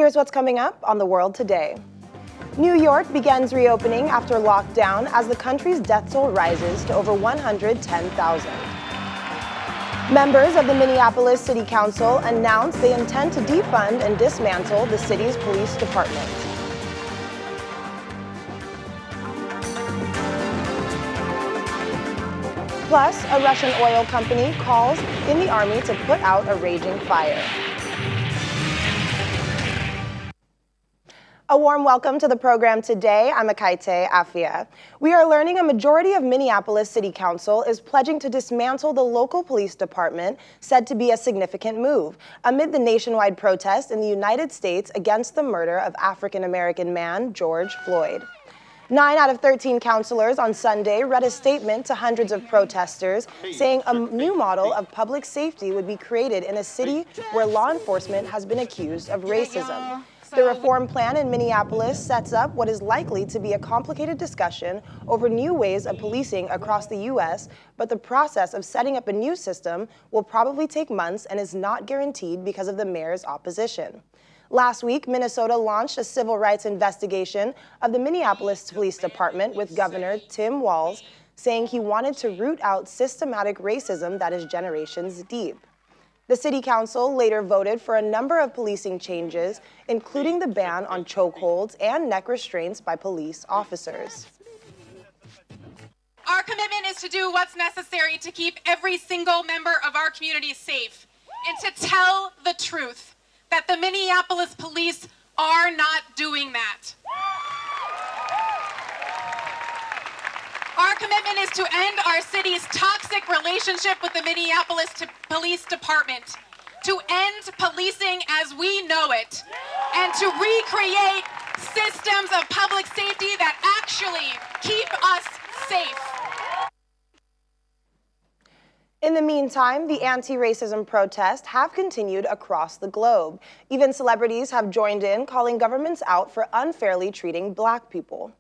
Here's what's coming up on The World Today. New York begins reopening after lockdown as the country's death toll rises to over 110,000. Members of the Minneapolis City Council announced they intend to defund and dismantle the city's police department. Plus, a Russian oil company calls in the army to put out a raging fire. A warm welcome to the program today. I'm Akaite Afia. We are learning a majority of Minneapolis City Council is pledging to dismantle the local police department, said to be a significant move, amid the nationwide protest in the United States against the murder of African-American man George Floyd. 9 out of 13 councilors on Sunday read a statement to hundreds of protesters saying a new model of public safety would be created in a city where law enforcement has been accused of racism. The reform plan in Minneapolis sets up what is likely to be a complicated discussion over new ways of policing across the U.S., but the process of setting up a new system will probably take months and is not guaranteed because of the mayor's opposition. Last week, Minnesota launched a civil rights investigation of the Minneapolis Police Department with Governor Tim Walz, saying he wanted to root out systematic racism that is generations deep. The City Council later voted for a number of policing changes, including the ban on chokeholds and neck restraints by police officers. Our commitment is to do what's necessary to keep every single member of our community safe and to tell the truth that the Minneapolis police are not doing that. Our commitment is to end our city's toxic relationship with the Minneapolis Police Department, to end policing as we know it, and to recreate systems of public safety that actually keep us safe. In the meantime, the anti-racism protests have continued across the globe. Even celebrities have joined in, calling governments out for unfairly treating Black people.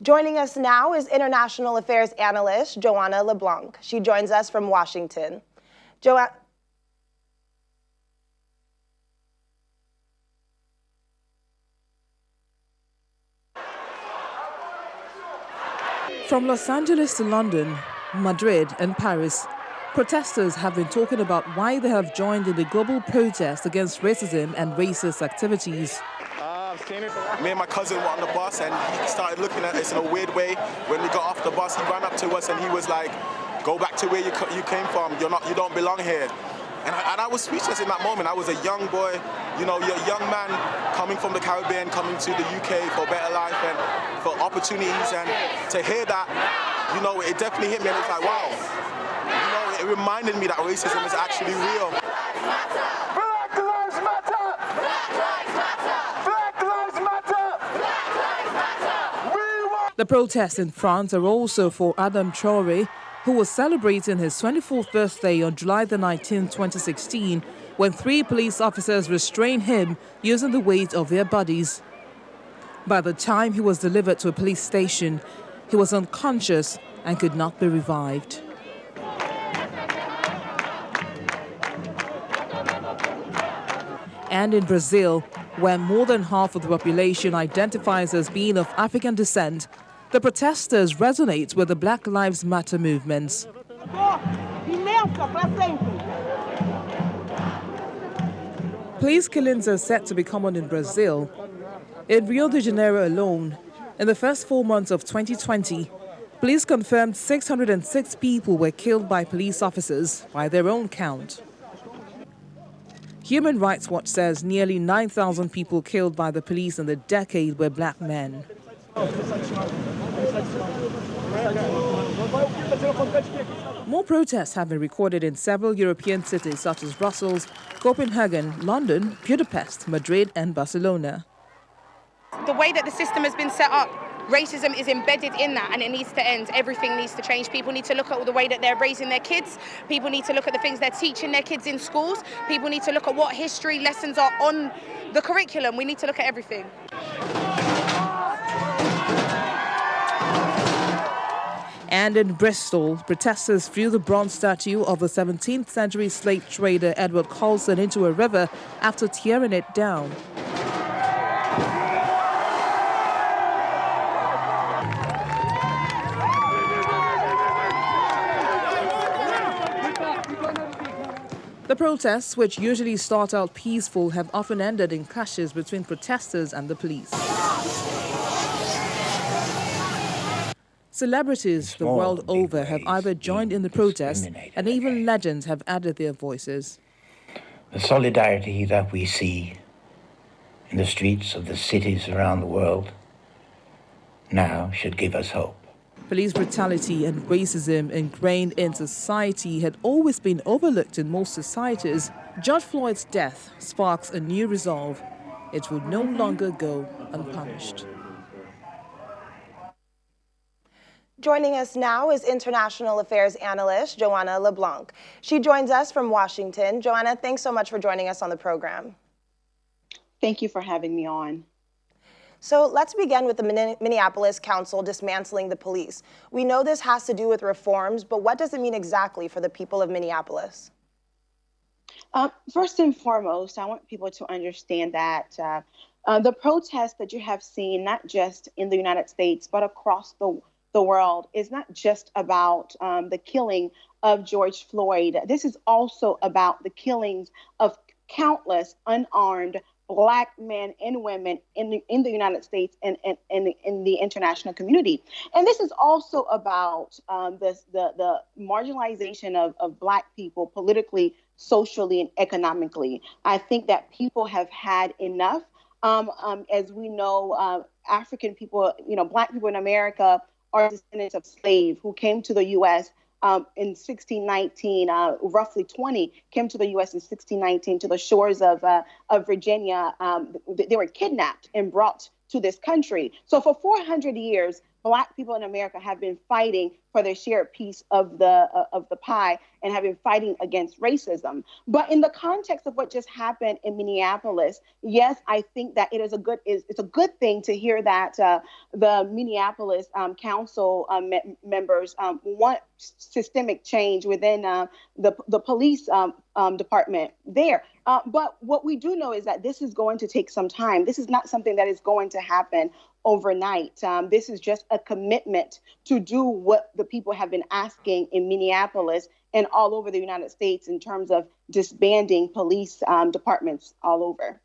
Joining us now is international affairs analyst Joanna LeBlanc. She joins us from Washington. From Los Angeles to London, Madrid and Paris, protesters have been talking about why they have joined in the global protest against racism and racist activities. Me and my cousin were on the bus and he started looking at us in a weird way. When we got off the bus, he ran up to us and he was like, "Go back to where you came from. You don't belong here." And I was speechless in that moment. I was a young boy, you know, you're a young man coming from the Caribbean, coming to the UK for a better life and for opportunities. And to hear that, you know, it definitely hit me and it's like, wow. You know, it reminded me that racism is actually real. Black lives matter! Black lives matter! Black lives matter! Black lives matter! The protests in France are also for Adam Traoré, who was celebrating his 24th birthday on July the 19th, 2016, when 3 police officers restrained him using the weight of their bodies. By the time he was delivered to a police station, he was unconscious and could not be revived. And in Brazil, where more than half of the population identifies as being of African descent, the protesters resonate with the Black Lives Matter movements. Police killings are set to be common in Brazil. In Rio de Janeiro alone, in the first 4 months of 2020, police confirmed 606 people were killed by police officers by their own count. Human Rights Watch says nearly 9,000 people killed by the police in the decade were Black men. More protests have been recorded in several European cities such as Brussels, Copenhagen, London, Budapest, Madrid and Barcelona. The way that the system has been set up, racism is embedded in that and it needs to end. Everything needs to change. People need to look at the way that they're raising their kids. People need to look at the things they're teaching their kids in schools. People need to look at what history lessons are on the curriculum. We need to look at everything. And in Bristol, protesters threw the bronze statue of the 17th century slave trader Edward Colston into a river after tearing it down. The protests, which usually start out peaceful, have often ended in clashes between protesters and the police. Celebrities the world over have either joined in the protest, and even legends have added their voices. The solidarity that we see in the streets of the cities around the world now should give us hope. Police brutality and racism ingrained in society had always been overlooked in most societies. George Floyd's death sparks a new resolve. It will no longer go unpunished. Joining us now is International Affairs Analyst Joanna LeBlanc. She joins us from Washington. Joanna, thanks so much for joining us on the program. Thank you for having me on. So let's begin with the Minneapolis Council dismantling the police. We know this has to do with reforms, but what does it mean exactly for the people of Minneapolis? First and foremost, I want people to understand that the protests that you have seen, not just in the United States, but across the world, is not just about the killing of George Floyd. This is also about the killings of countless unarmed Black men and women in the United States and in the international community. And this is also about the marginalization of Black people politically, socially, and economically. I think that people have had enough. As we know, African people, Black people in America are descendants of slaves who came to the U.S. In 1619, roughly 20 came to the U.S. in 1619 to the shores of Virginia. They were kidnapped and brought to this country. So for 400 years, Black people in America have been fighting for their shared piece of the pie and have been fighting against racism. But in the context of what just happened in Minneapolis, yes, I think that it's a good thing to hear that the Minneapolis Council members want systemic change within the police department there. But what we do know is that this is going to take some time. This is not something that is going to happen overnight. This is just a commitment to do what the people have been asking in Minneapolis and all over the United States in terms of disbanding police departments all over.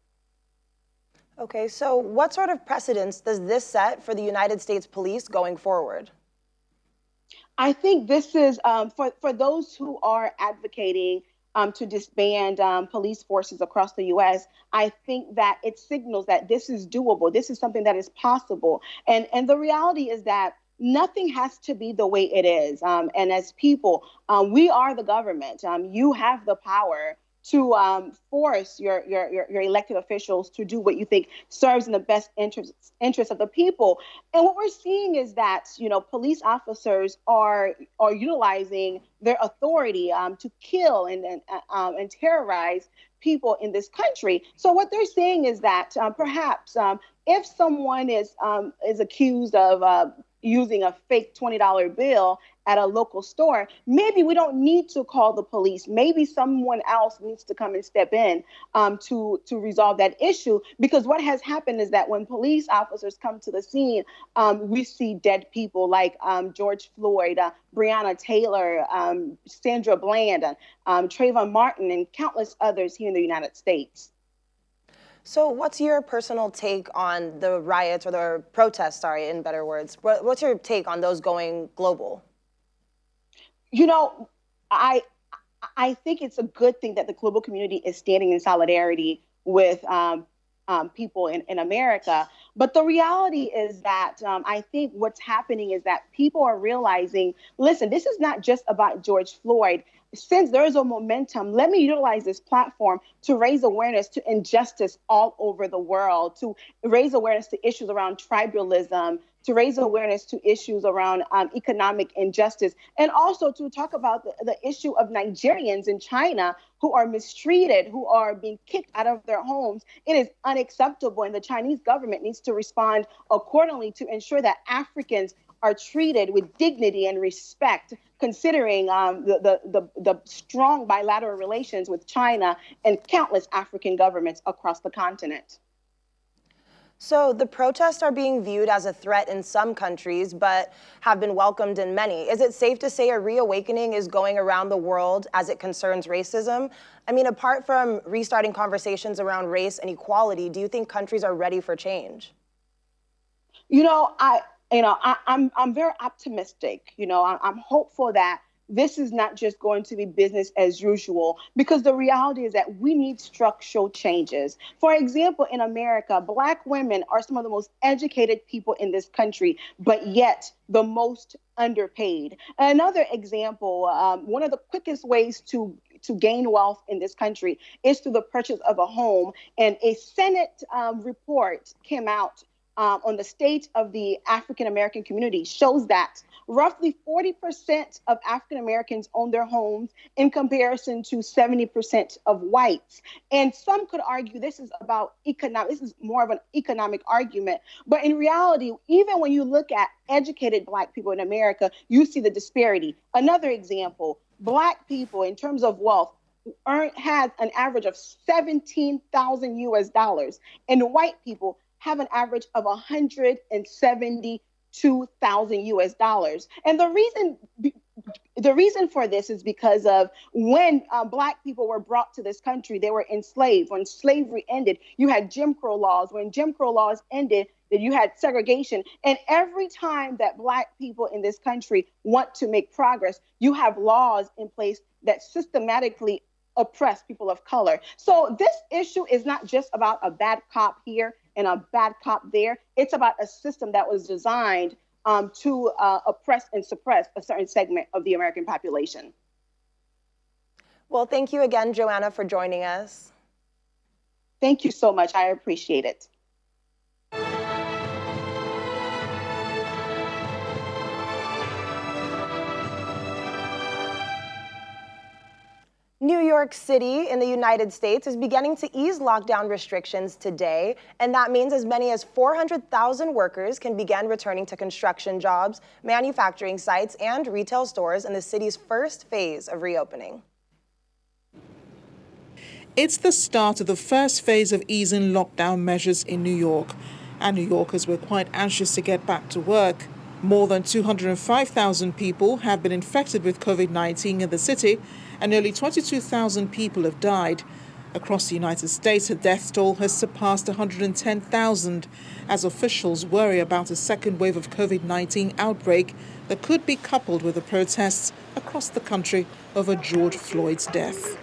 Okay, so what sort of precedents does this set for the United States Police going forward? I think this is for those who are advocating to disband police forces across the U.S., I think that it signals that this is doable. This is something that is possible. And the reality is that nothing has to be the way it is. And as people, we are the government. You have the power to force your elected officials to do what you think serves in the best interest of the people. And what we're seeing is that, police officers are utilizing their authority to kill and terrorize people in this country. So what they're saying is that perhaps if someone is accused of using a fake $20 bill at a local store, maybe we don't need to call the police. Maybe someone else needs to come and step in to resolve that issue. Because what has happened is that when police officers come to the scene, we see dead people like George Floyd, Breonna Taylor, Sandra Bland, Trayvon Martin, and countless others here in the United States. So what's your personal take on the riots or the protests, in better words? What's your take on those going global? I think it's a good thing that the global community is standing in solidarity with people in America. But the reality is that I think what's happening is that people are realizing, listen, this is not just about George Floyd. Since there is a momentum, let me utilize this platform to raise awareness to injustice all over the world, to raise awareness to issues around tribalism, to raise awareness to issues around economic injustice, and also to talk about the issue of Nigerians in China who are mistreated, who are being kicked out of their homes. It is unacceptable, and the Chinese government needs to respond accordingly to ensure that Africans are treated with dignity and respect, considering the strong bilateral relations with China and countless African governments across the continent. So the protests are being viewed as a threat in some countries, but have been welcomed in many. Is it safe to say a reawakening is going around the world as it concerns racism? I mean, apart from restarting conversations around race and equality, do you think countries are ready for change? I'm very optimistic. I'm hopeful that this is not just going to be business as usual, because the reality is that we need structural changes. For example, in America, Black women are some of the most educated people in this country, but yet the most underpaid. Another example, one of the quickest ways to gain wealth in this country is through the purchase of a home. And a Senate report came out on the state of the African American community shows that roughly 40% of African Americans own their homes in comparison to 70% of whites. And some could argue this is more of an economic argument. But in reality, even when you look at educated Black people in America, you see the disparity. Another example, Black people in terms of wealth has an average of $17,000 and white people have an average of $172,000. And the reason for this is because of when Black people were brought to this country, they were enslaved. When slavery ended, you had Jim Crow laws. When Jim Crow laws ended, then you had segregation. And every time that Black people in this country want to make progress, you have laws in place that systematically oppress people of color. So this issue is not just about a bad cop here and a bad cop there. It's about a system that was designed to oppress and suppress a certain segment of the American population. Well, thank you again, Joanna, for joining us. Thank you so much. I appreciate it. New York City in the United States is beginning to ease lockdown restrictions today, and that means as many as 400,000 workers can begin returning to construction jobs, manufacturing sites, and retail stores in the city's first phase of reopening. It's the start of the first phase of easing lockdown measures in New York, and New Yorkers were quite anxious to get back to work. More than 205,000 people have been infected with COVID-19 in the city, and nearly 22,000 people have died. Across the United States, the death toll has surpassed 110,000 as officials worry about a second wave of COVID-19 outbreak that could be coupled with the protests across the country over George Floyd's death.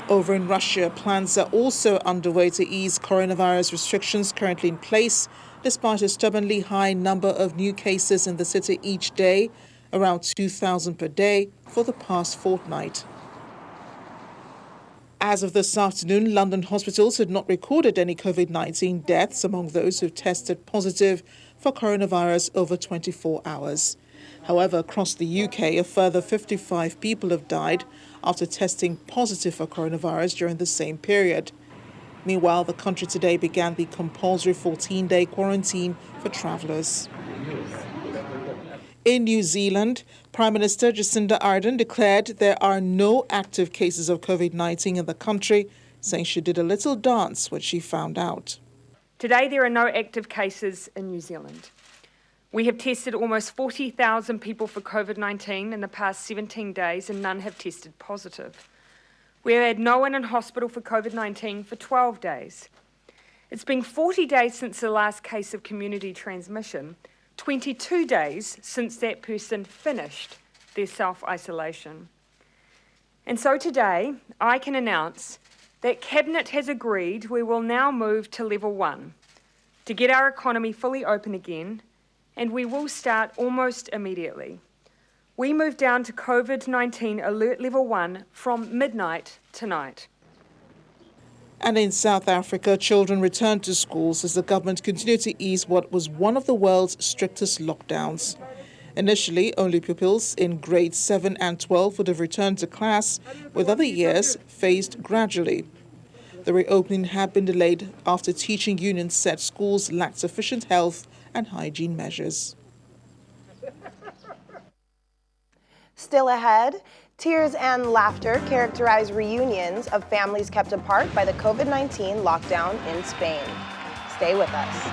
Over in Russia, plans are also underway to ease coronavirus restrictions currently in place, despite a stubbornly high number of new cases in the city each day, around 2,000 per day for the past fortnight. As of this afternoon, London hospitals had not recorded any COVID-19 deaths among those who tested positive for coronavirus over 24 hours. However, across the UK, a further 55 people have died after testing positive for coronavirus during the same period. Meanwhile, the country today began the compulsory 14-day quarantine for travellers. In New Zealand, Prime Minister Jacinda Ardern declared there are no active cases of COVID-19 in the country, saying she did a little dance when she found out. Today, there are no active cases in New Zealand. We have tested almost 40,000 people for COVID-19 in the past 17 days, and none have tested positive. We have had no one in hospital for COVID-19 for 12 days. It's been 40 days since the last case of community transmission, 22 days since that person finished their self-isolation. And so today, I can announce that Cabinet has agreed we will now move to level 1 to get our economy fully open again, and we will start almost immediately. We move down to COVID-19 alert level 1 from midnight tonight. And in South Africa, children returned to schools as the government continued to ease what was one of the world's strictest lockdowns. Initially, only pupils in grades 7 and 12 would have returned to class, with other years phased gradually. The reopening had been delayed after teaching unions said schools lacked sufficient health and hygiene measures. Still ahead, Tears and laughter characterize reunions of families kept apart by the COVID-19 lockdown in Spain. Stay with us.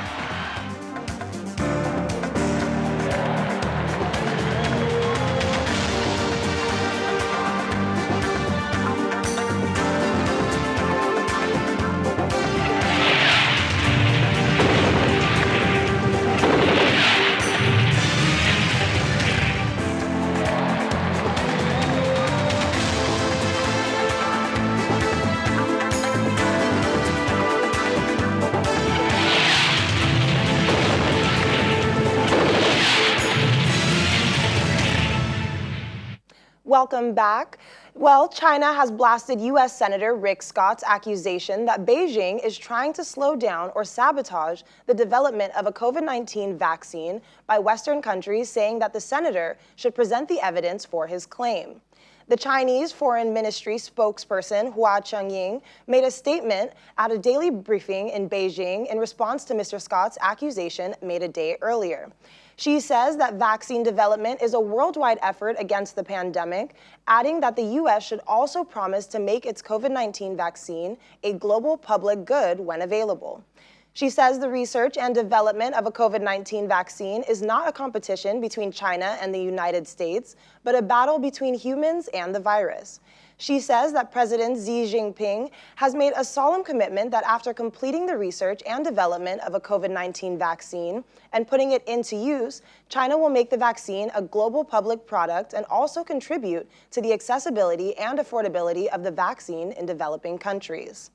Welcome back. Well, China has blasted U.S. Senator Rick Scott's accusation that Beijing is trying to slow down or sabotage the development of a COVID-19 vaccine by Western countries, saying that the senator should present the evidence for his claim. The Chinese Foreign Ministry spokesperson Hua Chunying made a statement at a daily briefing in Beijing in response to Mr. Scott's accusation made a day earlier. She says that vaccine development is a worldwide effort against the pandemic, adding that the U.S. should also promise to make its COVID-19 vaccine a global public good when available. She says the research and development of a COVID-19 vaccine is not a competition between China and the United States, but a battle between humans and the virus. She says that President Xi Jinping has made a solemn commitment that after completing the research and development of a COVID-19 vaccine and putting it into use, China will make the vaccine a global public product and also contribute to the accessibility and affordability of the vaccine in developing countries.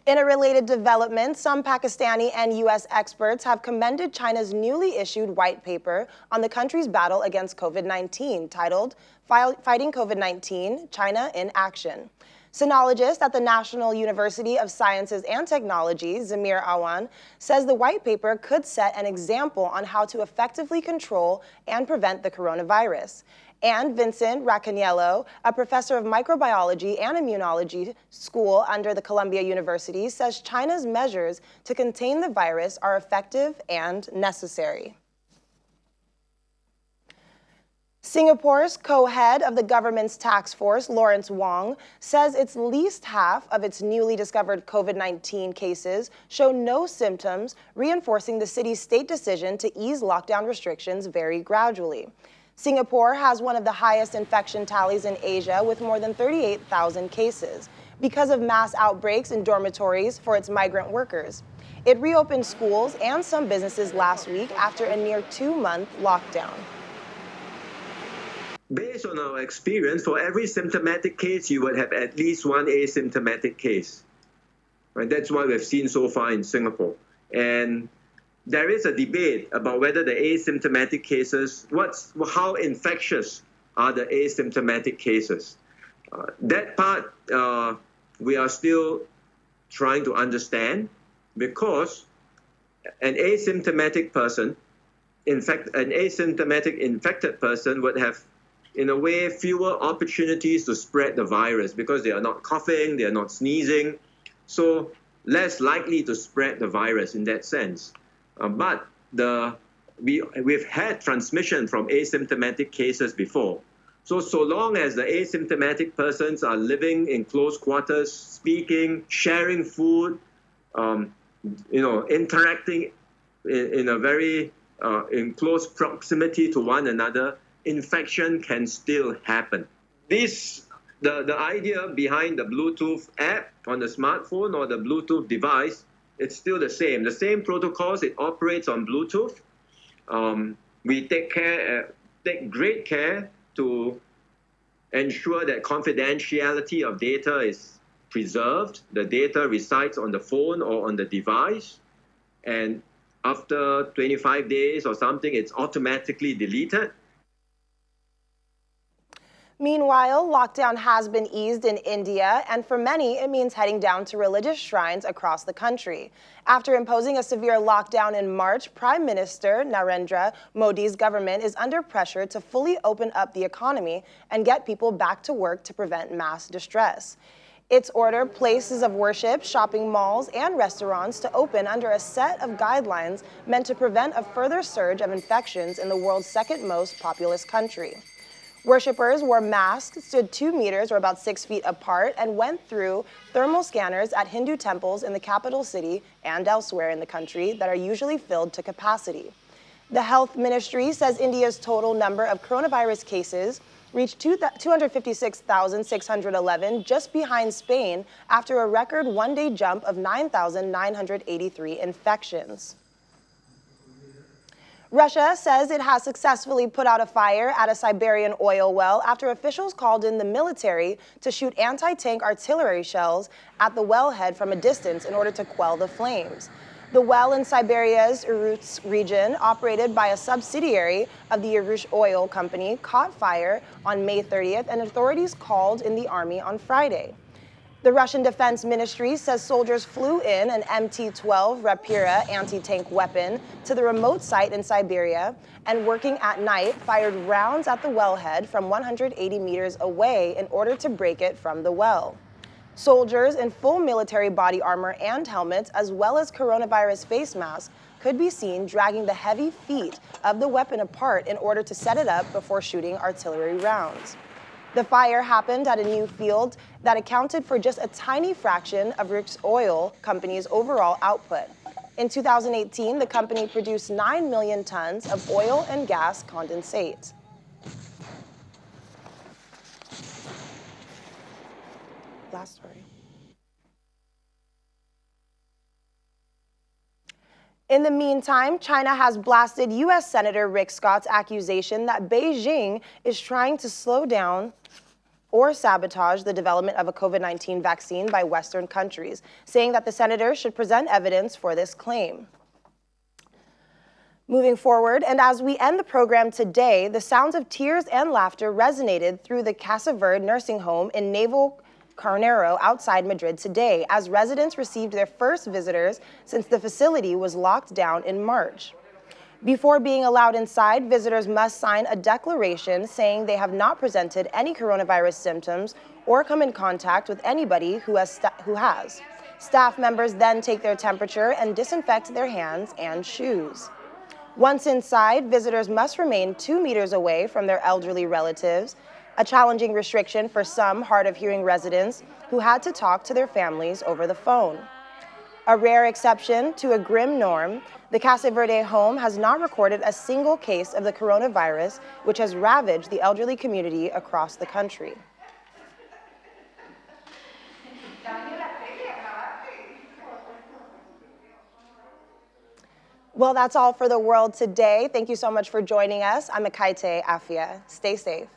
In a related development, some Pakistani and U.S. experts have commended China's newly issued white paper on the country's battle against COVID-19, titled Fighting COVID-19, China in Action. Sinologist at the National University of Sciences and Technology, Zamir Awan, says the white paper could set an example on how to effectively control and prevent the coronavirus. And Vincent Racaniello, a professor of microbiology and immunology school under the Columbia University, says China's measures to contain the virus are effective and necessary. Singapore's co-head of the government's task force, Lawrence Wong, says at least half of its newly discovered COVID-19 cases show no symptoms, reinforcing the city's state decision to ease lockdown restrictions very gradually. Singapore has one of the highest infection tallies in Asia, with more than 38,000 cases, because of mass outbreaks in dormitories for its migrant workers. It reopened schools and some businesses last week after a near 2-month lockdown. Based on our experience, for every symptomatic case, you would have at least one asymptomatic case. Right? That's what we've seen so far in Singapore. And there is a debate about whether the asymptomatic cases, how infectious are the asymptomatic cases. That part we are still trying to understand, because an asymptomatic person, in fact, an asymptomatic infected person would have, in a way, fewer opportunities to spread the virus because they are not coughing, they are not sneezing, so less likely to spread the virus in that sense. But we've had transmission from asymptomatic cases before. So long as the asymptomatic persons are living in close quarters, speaking, sharing food, interacting in a very in close proximity to one another, infection can still happen. The idea behind the Bluetooth app on the smartphone or the Bluetooth device, it's still the same. The same protocols, it operates on Bluetooth. We take great care to ensure that confidentiality of data is preserved. The data resides on the phone or on the device. And after 25 days or something, it's automatically deleted. Meanwhile, lockdown has been eased in India, and for many, it means heading down to religious shrines across the country. After imposing a severe lockdown in March, Prime Minister Narendra Modi's government is under pressure to fully open up the economy and get people back to work to prevent mass distress. Its order places of worship, shopping malls, and restaurants to open under a set of guidelines meant to prevent a further surge of infections in the world's second most populous country. Worshippers wore masks, stood 2 meters or about 6 feet apart, and went through thermal scanners at Hindu temples in the capital city and elsewhere in the country that are usually filled to capacity. The health ministry says India's total number of coronavirus cases reached 256,611, just behind Spain, after a record one-day jump of 9,983 infections. Russia says it has successfully put out a fire at a Siberian oil well after officials called in the military to shoot anti-tank artillery shells at the wellhead from a distance in order to quell the flames. The well in Siberia's Urutsk region, operated by a subsidiary of the Urutsk Oil Company, caught fire on May 30th, and authorities called in the army on Friday. The Russian Defense Ministry says soldiers flew in an MT-12 Rapira anti-tank weapon to the remote site in Siberia and, working at night, fired rounds at the wellhead from 180 meters away in order to break it from the well. Soldiers in full military body armor and helmets, as well as coronavirus face masks, could be seen dragging the heavy feet of the weapon apart in order to set it up before shooting artillery rounds. The fire happened at a new field that accounted for just a tiny fraction of Urutsk Oil Company's overall output. In 2018, the company produced 9 million tons of oil and gas condensate. Last story. In the meantime, China has blasted U.S. Senator Rick Scott's accusation that Beijing is trying to slow down or sabotage the development of a COVID-19 vaccine by Western countries, saying that the senator should present evidence for this claim. Moving forward, and as we end the program today, the sounds of tears and laughter resonated through the Casa Verde nursing home in Naval Carnero outside Madrid today, as residents received their first visitors since the facility was locked down in March. Before being allowed inside, visitors must sign a declaration saying they have not presented any coronavirus symptoms or come in contact with anybody who has. Staff members then take their temperature and disinfect their hands and shoes. Once inside, visitors must remain 2 meters away from their elderly relatives, a challenging restriction for some hard-of-hearing residents who had to talk to their families over the phone. A rare exception to a grim norm, the Casa Verde home has not recorded a single case of the coronavirus, which has ravaged the elderly community across the country. Well, that's all for the world today. Thank you so much for joining us. I'm Akaite Afia. Stay safe.